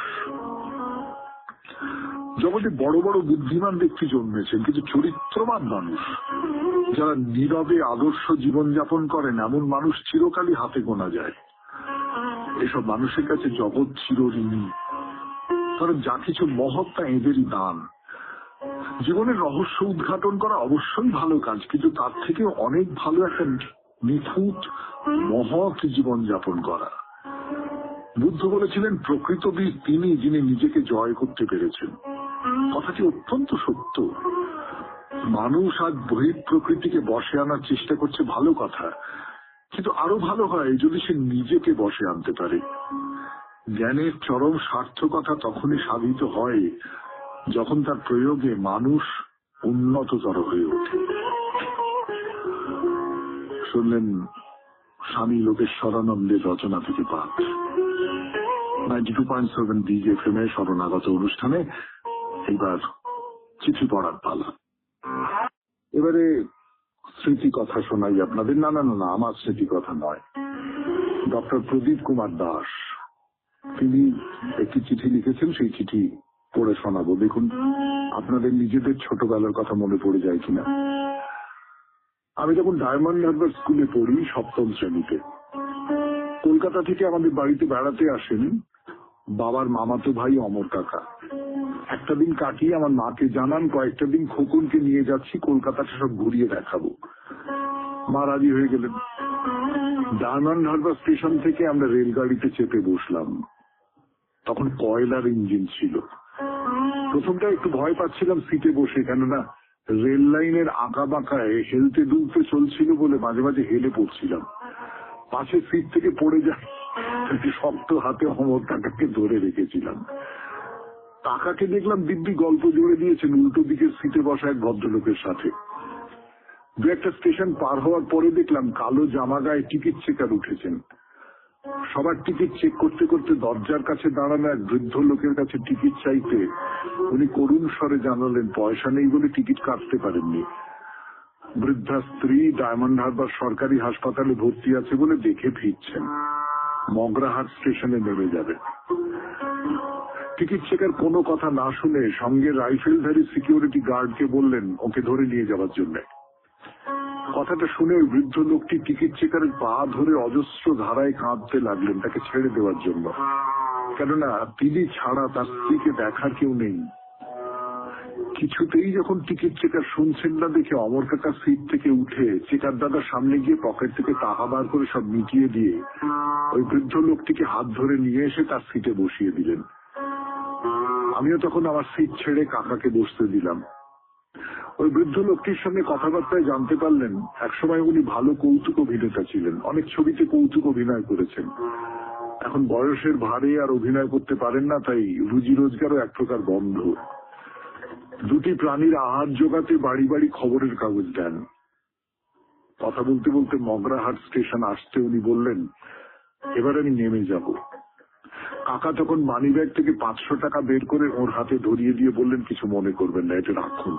Speaker 1: জগতে বড় বড় বুদ্ধিমান ব্যক্তি জন্মেছেন, কিন্তু চরিত্রবান মানুষ যারা নীরবে আদর্শ জীবনযাপন করেন এমন মানুষ চিরকালই হাতে গোনা যায়। এসব মানুষের কাছে জগৎ চিরঋণী, কারণ যা কিছু মহৎ তা এদেরই দান। জীবনের রহস্য উদ্ঘাটন করা অবশ্যই ভালো কাজ, কিন্তু তার থেকে অনেক ভালো একটা নিখুঁত মহৎ জীবনযাপন করা। বুদ্ধ বলেছিলেন প্রকৃত বীর তিনি যিনি নিজেকে জয় করতে পেরেছেন। কথাটি অত্যন্ত সত্য। মানুষ আজ বহির প্রকৃতিকে বশে আনার চেষ্টা করছে, ভালো কথা, কিন্তু আরো ভালো হয় যদি সে নিজেকে বশে আনতে পারে। জ্ঞানের চরম সার্থকতা তখনই সাধিত হয় যখন তার প্রয়োগে মানুষ উন্নততর হয়ে ওঠে। শুনলেন স্বামী লোকেশ্বরানন্দের রচনা থেকে পাঠ। 92.7 বিগ এফএম এ শরণাগত অনুষ্ঠানে এইবার চিঠি পড়ার পালা। এবারে স্মৃতি কথা শোনাই আপনাদের। না না না, আমার স্মৃতি কথা নয়, ডক্টর প্রদীপ কুমার দাস তিনি একটি চিঠি লিখেছেন, সেই চিঠি পড়ে শোনাবো। দেখুন আপনাদের নিজেদের ছোটবেলার কথা মনে পড়ে যায় কিনা। আমি যখন ডায়মন্ড হারবার স্কুলে পড়ি, সপ্তম শ্রেণীতে, কলকাতা থেকে আমাদের বাড়িতে বেড়াতে আসেন বাবার মামাতো ভাই অমর কাকা। একটা দিন কাটিয়ে আমার মাকে জানান কয়েকটা দিন খোকনকে নিয়ে যাচ্ছি, কলকাতাটা সব ঘুরিয়ে দেখাবো। মা রাজি হয়ে গেলেন। ডায়মন্ড হারবার স্টেশন থেকে আমরা রেলগাড়িতে চেপে বসলাম। তখন কয়লার ইঞ্জিন ছিল। প্রথমটা একটু ভয় পাচ্ছিলাম সিটে বসে, কেননা রেল লাইনের আঁকা বাঁকায় হেলতে দুলতে চলছিল বলে মাঝে মাঝে হেলে পড়ছিলাম। পাশে সিট থেকে পড়ে যায়, শক্ত হাতে অমর কাকাকে ধরে রেখেছিলাম। কাকাকে দেখলাম দিব্যি গল্প জুড়ে দিয়েছেন উল্টো দিকের সিটে বসা এক ভদ্রলোকের সাথে। দু একটা স্টেশন পার হওয়ার পরে দেখলাম কালো জামা গায়ে টিকিট চেকার উঠেছেন। সবার টিকিট চেক করতে করতে দরজার কাছে দাঁড়ানো এক বৃদ্ধ লোকের কাছে টিকিট চাইতে উনি করুণ স্বরে জানালেন পয়সা নেই বলে টিকিট কাটতে পারেননি। বৃদ্ধা স্ত্রী ডায়মন্ড হারবার সরকারি হাসপাতালে ভর্তি আছে বলে দেখে ফিরছেন, মগরাহাট স্টেশনে নেমে যাবে। টিকিট চেকার কোনো কথা না শুনে সঙ্গে রাইফেলধারী সিকিউরিটি গার্ডকে বললেন ওকে ধরে নিয়ে যাওয়ার জন্য। কথাটা শুনে ওই বৃদ্ধ লোকটি টিকিট চেকারের পা ধরে অজস্র ধারায় কাঁদতে লাগলেন তাকে ছেড়ে দেওয়ার জন্য, কেননা তিনি ছাড়া তার স্ত্রীকে দেখার কেউ নেই। কিছুতেই যখন টিকিট চেকার শুনছেন না দেখে অমর কাকা সিট থেকে উঠে চেকার দাদার সামনে গিয়ে পকেট থেকে টাকা বার করে সব মিটিয়ে দিয়ে ওই বৃদ্ধ লোকটিকে হাত ধরে নিয়ে এসে তার সিটে বসিয়ে দিলেন। আমিও তখন আমার সিট ছেড়ে কাকাকে বসতে দিলাম। ওই বৃদ্ধ লোকটির সঙ্গে কথাবার্তায় জানতে পারলেন একসময় উনি ভালো কৌতুক অভিনেতা ছিলেন, অনেক ছবিতে কৌতুক অভিনয় করেছেন। এখন বয়সের ভারে আর অভিনয় করতে পারেন না, তাই রুজি রোজগারও এক প্রকার বন্ধ। দুটি প্রাণীর আহার জোগাতে বাড়ি বাড়ি খবরের কাগজ দেন। কথা বলতে বলতে মগরাহাট স্টেশন আসতে উনি বললেন এবার আমি নেমে যাব। কাকা তখন মানিব্যাগ থেকে 500 টাকা বের করে ওর হাতে ধরিয়ে দিয়ে বললেন কিছু মনে করবেন না, এটা রাখুন,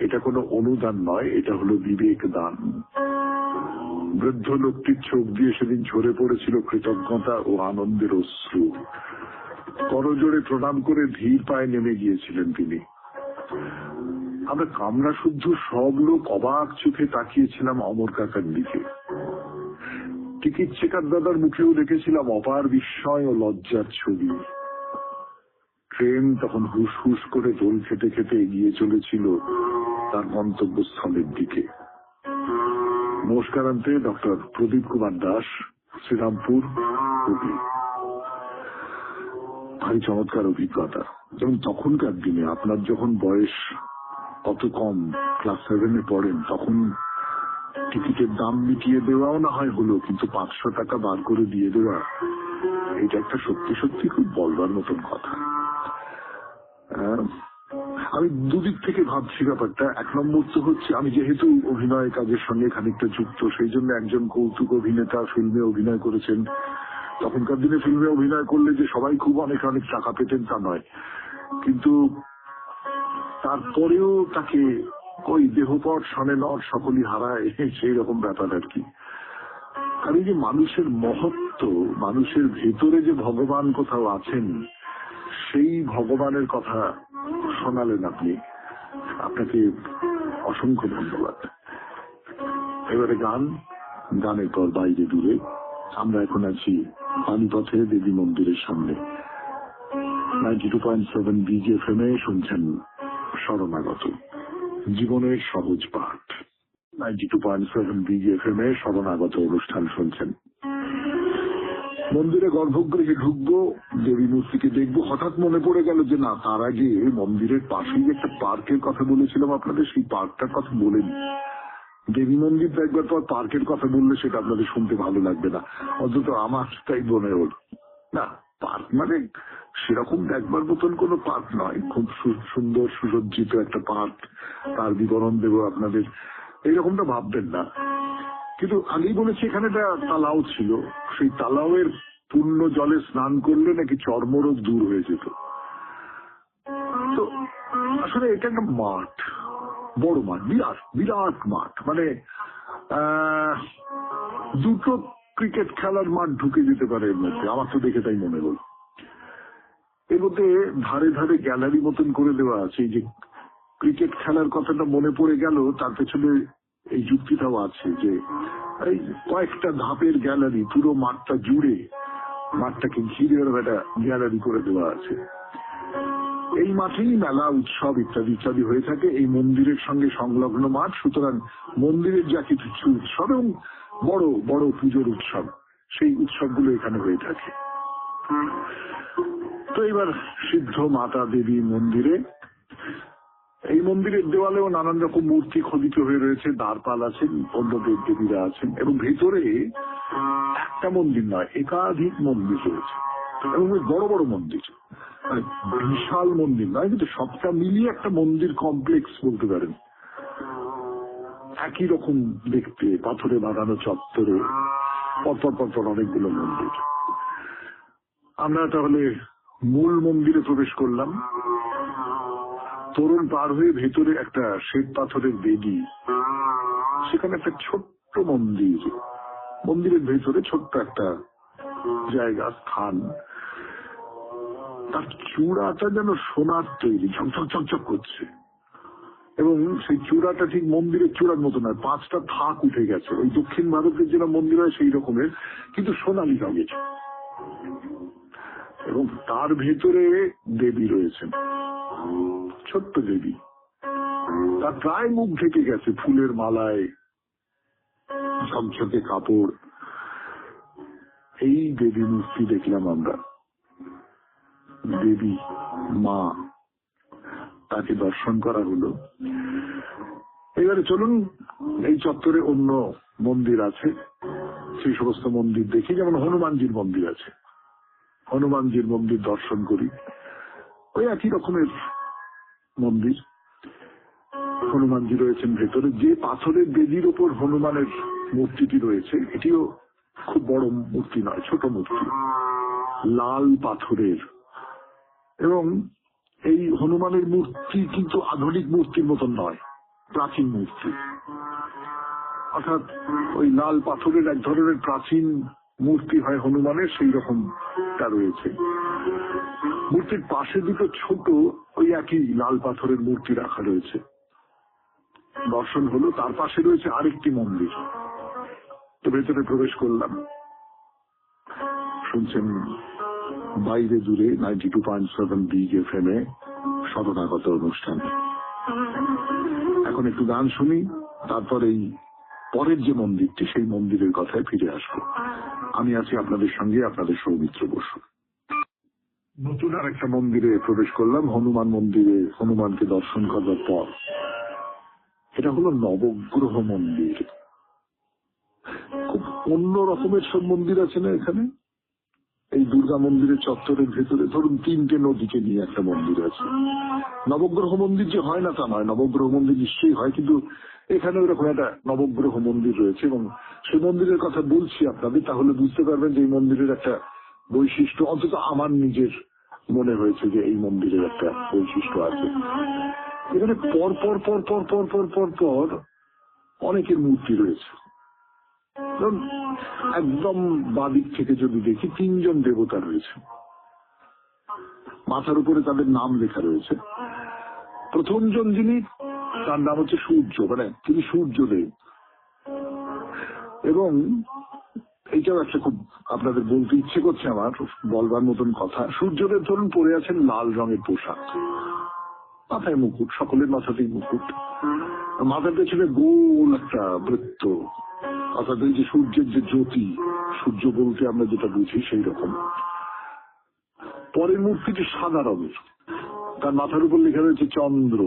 Speaker 1: এটা কোনো অনুদান নয়, এটা হলো বিবেক দান। বৃদ্ধ লোকটির চোখ দিয়ে সেদিন ঝরে পড়েছিল কৃতজ্ঞতা ও আনন্দের অশ্রু। করজোড়ে প্রণাম করে ধীর পায়ে নেমে গিয়েছিলেন তিনি। আমরা কামরা শুদ্ধ সব লোক অবাক চোখে তাকিয়েছিলাম অমর কাকার দিকে। টিকিট চেকার দাদার মুখেও দেখেছিলাম অপার বিস্ময় ও লজ্জার ছবি। ট্রেন তখন হুস হুস করে দোল খেতে খেতে এগিয়ে চলেছিল তার গন্তব্যস্থলের দিকে। নমস্কারান্তে, ডক্টর প্রদীপ কুমার দাস, শ্রীরামপুর, হুগলি। ভারী চমৎকার অভিজ্ঞতা। যেমন তখনকার দিনে আপনার যখন বয়স কত কম, ক্লাস 7 এ পড়েন, তখন টিকিটের দাম মিটিয়ে দেওয়াও না হয় হলো, কিন্তু 500 টাকা বার করে দিয়ে দেওয়া, এটা একটা সত্যি সত্যি খুব বলবার মতন কথা। আমি দুদিক থেকে ভাবছি ব্যাপারটা। এক নম্বর তো হচ্ছে আমি যেহেতু অভিনয় কাজের সঙ্গে খানিকটা যুক্ত, সেই জন্য একজন কৌতুক অভিনেতা ফিল্মে অভিনয় করেছেন। তখনকার দিনে ফিল্মে অভিনয় করলে যে সবাই খুব অনেক অনেক টাকা পেতেন তা নয়, কিন্তু তারপরেও তাকে ওই দেহপট সনে নট সকলই হারায়, সেই রকম ব্যাপার আর কি। আর এই যে মানুষের মহত্ব, মানুষের ভেতরে যে ভগবান কোথাও আছেন, সেই ভগবানের কথা শোনালেন আপনি। আপনাকে অসংখ্য ধন্যবাদ। এবারে গানের পর বাইরে দূরে। আমরা এখন আছি পানিপথে দেবী মন্দিরের সামনে। 92.7 BGFM শুনছেন শরণাগত, জীবনের সহজ পাঠ। 92.7 BGFM শরণাগত অনুষ্ঠান শুনছেন। মন্দিরে গর্ভগৃহে ঢুকবো, দেবী মূর্তিকে দেখবো, হঠাৎ মনে পড়ে গেল যে না, তার আগে মন্দিরের পাশেই একটা পার্কের কথা বলেছিলাম আপনাদের, সেই পার্কটার কথা বলেনি। দেবী মন্দির দেখবার পর পার্কের কথা বললে সেটা আপনাদের শুনতে ভালো লাগবে না, অন্তত আমার তাই মনে হল। না, পার্ক মানে সেরকম দেখবার মতন কোনো পার্ক নয়, খুব সুন্দর সুসজ্জিত একটা পার্ক, তার বিবরণ দেবো আপনাদের এইরকমটা ভাববেন না। কিন্তু আগেই বলেছি এখানে একটা তালাও ছিল, সেই তালাওয়ের পূর্ণ জলে স্নান করলে নাকি চর্মরোগ দূর হয়ে যেত। তো আসলে এটা একটা মাঠ, বড় মাঠ, বিরাট বিরাট মাঠ, মানে দুটো ক্রিকেট খেলার মাঠ ঢুকে যেতে পারে এর মধ্যে, আমার তো দেখে তাই মনে হল। এর মধ্যে ধারে ধারে গ্যালারি মতন করে দেওয়া আছে। এই যে ক্রিকেট খেলার কথাটা মনে পড়ে গেল, তার পেছনে এই যুক্তিটাও আছে যে এই কয়েকটা ধাপের গ্যালারি পুরো মাঠটা জুড়ে, মাঠটাকে ঘিরে একটা গ্যালারি করে দেওয়া আছে। এই মাঠেই মেলা, উৎসব ইত্যাদি ইত্যাদি হয়ে থাকে। এই মন্দিরের সঙ্গে সংলগ্ন মাঠ, সুতরাং মন্দিরের যা কিছু উৎসব এবং বড় বড় পুজোর উৎসব, সেই উৎসবগুলো এখানে হয়ে থাকে। তো এবার সিদ্ধ মাতা দেবী মন্দিরে, এই মন্দিরের দেওয়ালেও নানান রকম মূর্তি খোদিত হয়ে রয়েছে, দ্বারপাল আছেন, অন্য দেব দেবীরা আছেন, এবং ভেতরে একটা মন্দির নয়, একাধিক মন্দির রয়েছে এবং বড় বড় মন্দির, মানে বিশাল মন্দির নয়, কিন্তু সবটা মিলিয়ে একটা মন্দির কমপ্লেক্স বলতে পারেন। একই রকম দেখতে, পাথরে বাঁধানো চত্বরে পরপর পরপর অনেকগুলো মন্দির। আমরা তাহলে মূল মন্দিরে প্রবেশ করলাম। তোরণ পার হয়ে ভেতরে একটা শ্বেত পাথরের বেদি, সেখানে একটা ছোট্ট মন্দির, মন্দিরের ভেতরে ছোট্ট একটা জায়গা, স্থান। তার চূড়াটা যেন সোনার তৈরি, ঝকঝক ঝকঝক করছে, এবং সেই চূড়াটা ঠিক মন্দিরের চূড়ার মতো নয়, 5টা থাক উঠে গেছে, ওই দক্ষিণ ভারতের যেটা মন্দির হয় সেই রকমের, কিন্তু সোনালি রঙের। এবং তার ভেতরে দেবী রয়েছেন, ছোট্ট দেবী, তার প্রায় মুখ ঢেকে গেছে ফুলের মালায়, ঝকঝকে কাপড়। এই দেবী মূর্তি দেখলাম আমরা, দেবী মা, তাকে দর্শন করা হলো। এবারে চলুন, এই চত্বরে অন্য মন্দির আছে, সেই সমস্ত মন্দির দেখি। যেমন হনুমানজির মন্দির আছে, হনুমানজির মন্দির দর্শন করি। ওই একই রকমের মন্দির, হনুমানজি রয়েছেন ভেতরে। যে পাথরের বেদির ওপর হনুমানের মূর্তিটি রয়েছে, এটিও খুব বড় মূর্তি নয়, ছোট মূর্তি, লাল পাথরের। এবং এই হনুমানের মূর্তি কিন্তু আধুনিক মূর্তির মতন নয়, প্রাচীন মূর্তি। অর্থাৎ ওই লাল পাথরের এক ধরনের প্রাচীন মূর্তি হয় হনুমানের, সেই রকমটা রয়েছে। মূর্তির পাশে দুটো ছোট ওই একই লাল পাথরের মূর্তি রাখা রয়েছে। দর্শন হলো, তার পাশে রয়েছে আরেকটি মন্দির। তো ভেতরে প্রবেশ করলাম। শুনছেন বাইরে দূরে 92.7 BGFM শরণাগত অনুষ্ঠান। এখন একটু গান শুনি, তারপর এই পরের যে মন্দিরটি, সেই মন্দিরের কথায় ফিরে আসবো। আমি আছি আপনাদের সঙ্গে, আপনাদের সৌমিত্র বসু। নতুন আর একটা মন্দিরে প্রবেশ করলাম, হনুমান মন্দিরে। হনুমানকে দর্শন করবার পর, এটা হলো নবগ্রহ মন্দির। খুব অন্য রকমের সব মন্দির আছে না এখানে। এই দুর্গা মন্দিরের চত্বরের ভেতরে ধরুন 3টে নদীকে নিয়ে একটা মন্দির আছে। নবগ্রহ মন্দির যে হয় না তা নয়, নবগ্রহ মন্দির নিশ্চয়ই হয়, কিন্তু এখানে ওরকম একটা নবগ্রহ মন্দির রয়েছে। এবং সেই মন্দিরের কথা বলছি আপনাদের, তাহলে বুঝতে পারবেন যে এই মন্দিরের একটা বৈশিষ্ট্য, অন্তত আমার নিজের মনে হয়েছে যে এই মন্দিরের একটা বৈশিষ্ট্য আছে। এখানে পর পর পর পর পর পর পর পর অনেকের মূর্তি রয়েছে। একদম বাদিক থেকে যদি দেখি, 3জন দেবতা রয়েছে, মাথার উপরে তাদের নাম লেখা রয়েছে। প্রথমজন যিনি, তার নাম হচ্ছে সূর্য, মানে তিনি সূর্যদেব। এবং এইটাও একটা খুব আপনাদের বলতে ইচ্ছে করছে আমার, বলবার মতন কথা। সূর্যদেব ধরুন পরে আছেন লাল রঙের পোশাক, মাথায় মুকুট, সকলের মাথাতেই মুকুট, মাথার পেছনে গোল একটা বৃত্ত, অর্থাৎ এই যে সূর্যের যে জ্যোতি, সূর্য বলতে আমরা যেটা বুঝি সেই রকম। পরের মূর্তিটি সাদা রঙের, তার মাথার উপর লেখা রয়েছে চন্দ্র,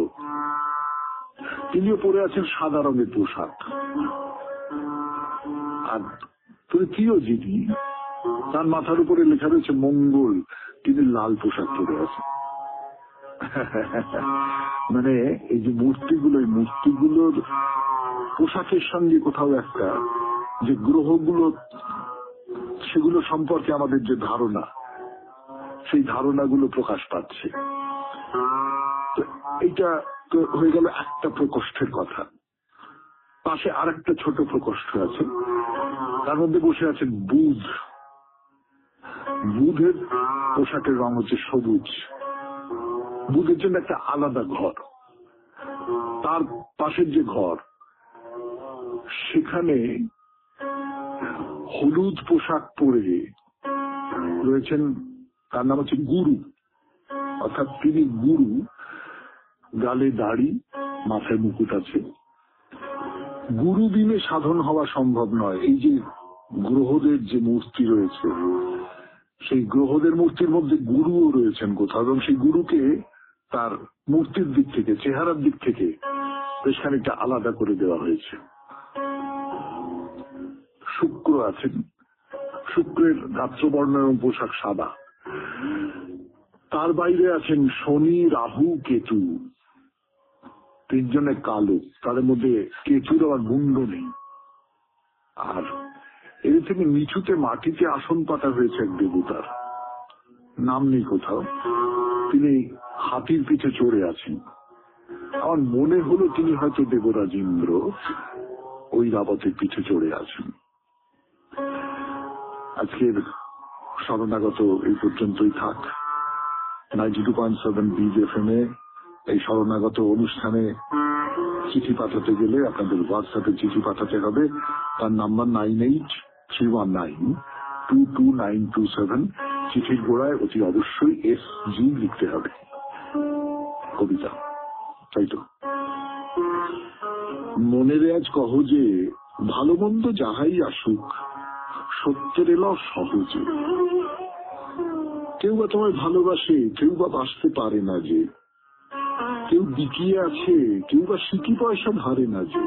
Speaker 1: তিনিও পরে আছেন সাদা রঙের পোশাক। আর তৃতীয় যিনি, তার মাথার উপরে লেখা রয়েছে মঙ্গল, তিনি লাল পোশাক পরে আছেন। মানে এই যে মূর্তিগুলো, এই মূর্তিগুলোর পোশাকের সঙ্গে কোথাও একটা যে গ্রহগুলো, সেগুলো সম্পর্কে আমাদের যে ধারণা, সেই ধারণাগুলো প্রকাশ পাচ্ছে। এইটা তো হয়ে গেল একটা প্রকোষ্ঠের কথা। পাশে আর একটা ছোট প্রকোষ্ঠ আছে, তার মধ্যে বসে আছেন বুধ। বুধের পোশাকের রং হচ্ছে সবুজ। বুধের জন্য একটা আলাদা ঘর, তার পাশের যে ঘর সেখানে হলুদ পোশাক পরে রয়েছেন, তার নাম হচ্ছে গুরু, অর্থাৎ তিনি গুরু, গালে দাড়ি, মাথায় মুকুট আছে। গুরু বিনে সাধন হওয়া সম্ভব নয়। এই যে গ্রহদের যে মূর্তি রয়েছে, সেই গ্রহদের মূর্তির মধ্যে গুরুও রয়েছেন কোথাও, এবং সেই গুরুকে তার মূর্তির দিক থেকে, চেহারার দিক থেকে বেশ খানিকটা আলাদা করে দেওয়া হয়েছে। শুক্র আছেন, শুক্রের গাত্রবর্ণ এবং পোশাক সাদা। তার বাইরে আছেন শনি, রাহু, কেতু, তিনজনে কালো, তাদের মধ্যে কেতুর আবার মুন্ড নেই। আর এর থেকে নিচুতে মাটিতে আসন পাতা হয়েছে এক দেবতার, নাম নেই কোথাও। তিনি হাতির পিঠে চড়ে আছেন। আমার মনে হলো তিনি হয়তো দেবরাজ ইন্দ্র, ওই রাবতের পিঠে চড়ে আছেন। আজকের শরণাগত এই পর্যন্তই থাক। 92.7 বিজ FM এই শরণাগত অনুষ্ঠানে চিঠি পাঠাতে গেলে আপনাদের হোয়াটসঅ্যাপে চিঠি পাঠাতে হবে। তার নাম্বার 9831922927। চিঠির গোড়ায় অতি অবশ্যই SG লিখতে হবে। কবিতা, তাই তো। মনের আজ কহ যে ভালো মন্দ যাহাই আসুক, সত্যের এলো সহজে। কেউ বা তোমায় ভালোবাসে, কেউ বা বাঁচতে পারে না যে। কেউ বিকিয়ে আছে, কেউ বা সিকি পয়সা ধারে না যে।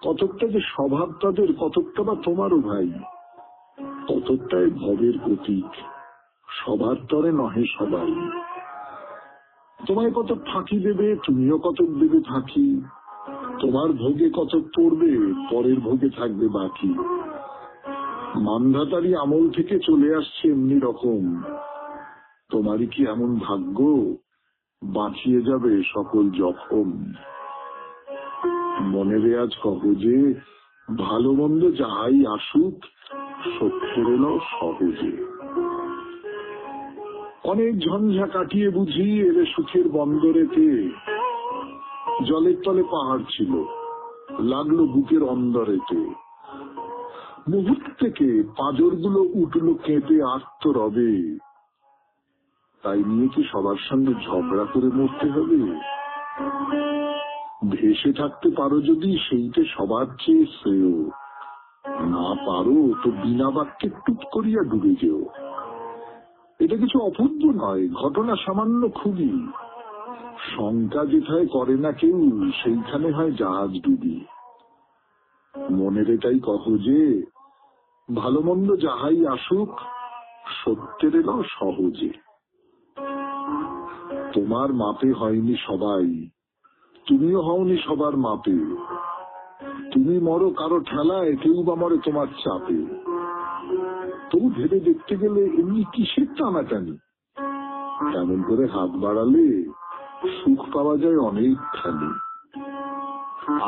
Speaker 1: কতকটা যে স্বভাব তাদের, কতকটা বা তোমারও ভাই। কতকটাই ভবের প্রতীক, সবার তরে নহে সবাই। তোমায় কতক ফাঁকি দেবে, তুমিও কতক দেবে ফাঁকি। তোমার ভোগে কতক পড়বে, পরের ভোগে থাকবে বাকি। মান্ধাতারি আমল থেকে চলে আসছে এমনি রকম। তোমারই কি এমন ভাগ্য, বাঁচিয়ে যাবে সকল জখম। মনে রেয়াজ কহ যে ভালো মন্দ যাহাই আসুক, সত্যের এলো সহজে। অনেক ঝঞ্ঝা কাটিয়ে বুঝি এলে সুখের বন্দরেতে। জলের তলে পাহাড় ছিল, লাগলো বুকের অন্দরেতে। মুহূর্তে পাঁজরগুলো উঠলো কেঁপে আর্ত রবে। তাই নিয়ে কি সবার সঙ্গে ঝগড়া করে মরতে হবে? ভেসে থাকতে পারো যদি সেইতে সবার চেয়ে শ্রেয়। না পারো তো বিনা বাক্যে টুপ করিয়া ডুবে যেও। এটা কিছু অপূর্ব নয়, ঘটনা সামান্য খুবই। শঙ্কা যেথায় করে না কেউ, সেইখানে হয় জাহাজ ডুবি। মনের এটাই কহ যে ভালো মন্দ যাহাই আসুক, সত্যের এলো সহজে। তোমার মাপে হয়নি সবাই, তুমিও হওনি সবার মাপে। তুমি মরো কারো ঠেলায়, কেউ বা মরে তোমার চাপে। তবু ভেবে দেখতে গেলে এমনি কিসের টানাটানি? তেমন করে হাত বাড়ালে সুখ পাওয়া যায় অনেকখানি।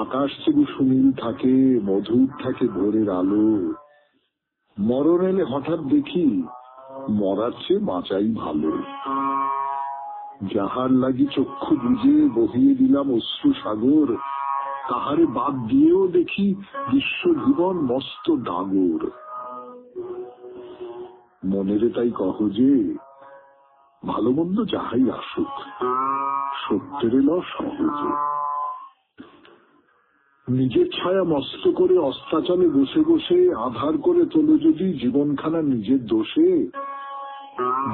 Speaker 1: আকাশ চেয়ে সুনীল থাকে, মধুর থাকে ভোরের আলো। মরণ এলে হঠাৎ দেখি মরার চেয়ে বাঁচাই ভালো। যাহার লাগি চক্ষু বুঝে বহিয়ে দিলাম অশ্রু সাগর, তাহারে বাদ দিয়েও দেখি বিশ্বজীবন মস্ত ডাগর। মনেরে তাই কহ যে ভালো মন্দ যাহাই আসুক, সত্যের ল সহজে। নিজের ছায়া মস্ত করে অস্তাচলে বসে বসে আধার করে তোলো যদি জীবনখানা নিজের দোষে,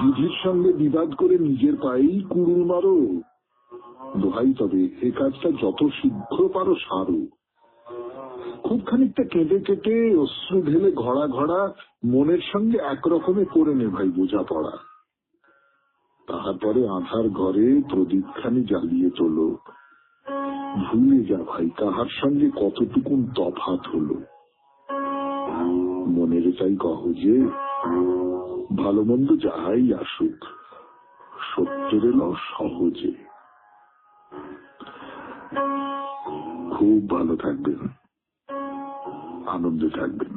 Speaker 1: বিধির সঙ্গে বিবাদ করে নিজের পায়েই কুড়ুল মারো। দোহাই তবে এ কাজটা যত শীঘ্র পারো সারো। খুব খানিকটা কেঁদে কেটে অশ্রু ঢেলে ঘড়া ঘড়া মনের সঙ্গে একরকমে করে নে ভাই বোঝাপড়া। তাহার পরে আধার ঘরে প্রদীপখানি জ্বালিয়ে তোলো। ভুলে যা ভাই কাহার সঙ্গে কতটুকুন তফাৎ হলো। মনের তাই কহ যে ভালো মন্দ যাহাই আসুক, সত্যের ল সহজে। খুব ভালো থাকবেন, আনন্দে থাকবেন।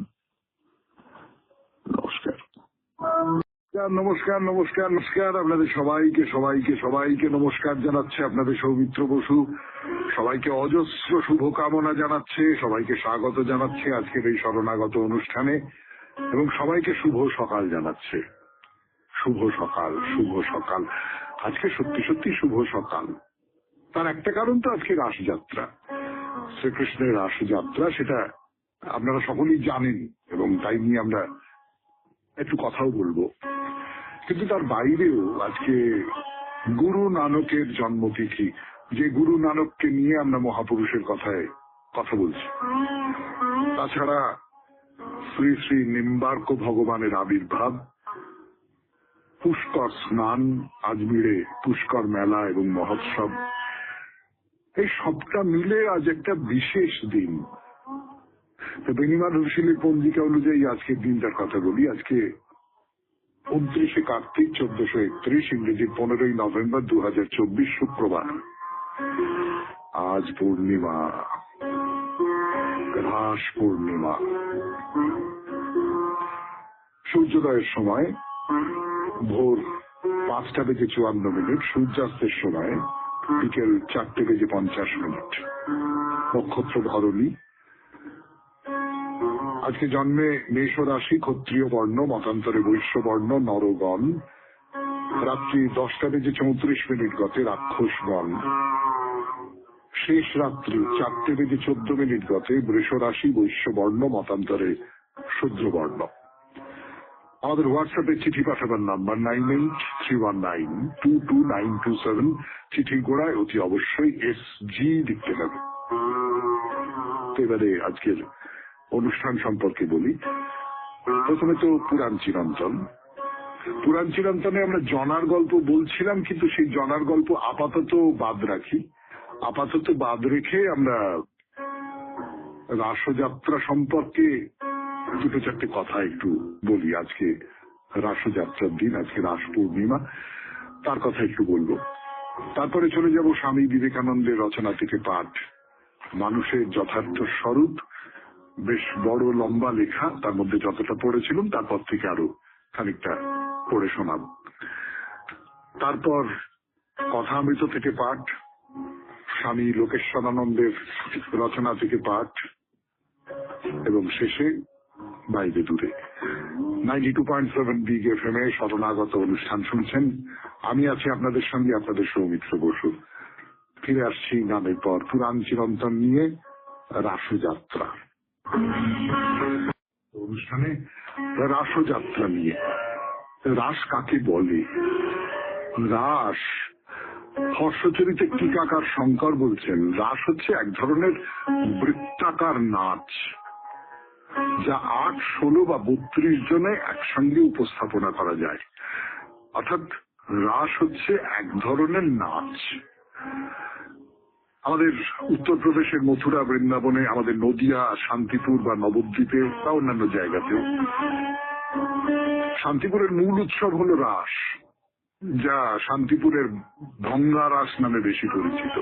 Speaker 1: নমস্কার। নমস্কার নমস্কার নমস্কার আপনাদের সবাইকে সবাইকে সবাইকে নমস্কার জানাচ্ছে আপনাদের সৌমিত্র বসু। সবাইকে অজস্র শুভকামনা জানাচ্ছে, সবাইকে স্বাগত জানাচ্ছে আজকের এই শরণাগত অনুষ্ঠানে, এবং সবাইকে শুভ সকাল জানাচ্ছে। শুভ সকাল, শুভ সকাল। আজকে সত্যি সত্যি শুভ সকাল। তার একটা কারণ তো আজকে রাসযাত্রা, শ্রীকৃষ্ণের রাসযাত্রা, সেটা আপনারা সকলেই জানেন এবং তাই নিয়ে আমরা একটু কথাও বলবো। কিন্তু তার বাইরেও আজকে গুরু নানকের জন্মতিথি, যে গুরু নানককে নিয়ে আমরা মহাপুরুষের কথায় কথা বলছি। তাছাড়া শ্রী শ্রী নিম্বার্ক ভগবানের আবির্ভাব, পুষ্কর স্নান, আজমিরে পুষ্কর মেলা এবং মহোৎসব, এই সবটা মিলে আজ একটা বিশেষ দিন। বেনিমানুষীলের পঞ্জিকা অনুযায়ী আজকের দিনটার কথা বলি। আজকে 29শে কার্তিক 1431, ইংরেজির 15ই নভেম্বর 2024, শুক্রবার। আজ পূর্ণিমা, রাস পূর্ণিমা। সূর্যোদয়ের সময় ভোর 5:54, সূর্যাস্তের সময় বিকেল 4:50। নক্ষত্র ধরণী। আজকে জন্মে মেষ রাশি, ক্ষত্রিয় বর্ণ, মতান্তরে বৈশ্য বর্ণ, নরগণ। রাত্রি 10:34 গতে রাক্ষসগণ। শেষ রাত্রি 4:14 গতে বৃষ রাশি, বৈশ্য বর্ণ, মতান্তরে শূদ্রবর্ণ। আমাদের হোয়াটসঅ্যাপে চিঠি পাঠাবার নাম্বার 9831922927। চিঠির গোড়ায় অতি অবশ্যই SG লিখতে হবে। এবারে আজকের অনুষ্ঠান সম্পর্কে বলি। প্রথমে তো পুরাণ চিরন্তন। পুরাণ চিরন্তনে আমরা জনার গল্প বলছিলাম, কিন্তু সেই জনার গল্প আপাতত বাদ রাখি। আপাতত বাদ রেখে আমরা রাসযাত্রা সম্পর্কে দুটো চারটে কথা একটু বলি। আজকে রাসযাত্রার দিন, আজকে রাস পূর্ণিমা, তার কথা একটু বলবো। তারপরে চলে যাব স্বামী বিবেকানন্দের রচনা থেকে পাঠ, মানুষের যথার্থ স্বরূপ। বেশ বড় লম্বা লেখা, তার মধ্যে যতটা পড়েছিলাম তারপর থেকে আরো খানিকটা পড়ে শোনাব। তারপর কথামৃত থেকে পাঠ, স্বামী লোকেশ্বরানন্দের রচনা থেকে পাঠ, এবং শেষে বাইরে দূরে। 92.7 বিগ FM এ শরণাগত অনুষ্ঠান শুনছেন। আমি আছি আপনাদের সঙ্গে, আপনাদের সৌমিত্র বসু। ফিরে আসছি গানের পর পুরাণ চিরন্তন নিয়ে রাসযাত্রা অনুষ্ঠানে। রাসযাত্রা নিয়ে, রাস কাকে বলে? রাস, হর্ষচরিতে টিকাকার শঙ্কর বলছেন, রাস হচ্ছে এক ধরনের বৃত্তাকার নাচ, যা 8, 16 বা 32 জনে একসঙ্গে উপস্থাপনা করা যায়। অর্থাৎ রাস হচ্ছে এক ধরনের নাচ। আমাদের উত্তরপ্রদেশের মথুরা, বৃন্দাবনে, আমাদের নদিয়া, শান্তিপুর বা নবদ্বীপে বা অন্যান্য জায়গাতেও শান্তিপুরের মূল উৎসব হলো রাস, যা শান্তিপুরের ভঙ্গা রাস নামে বেশি পরিচিত।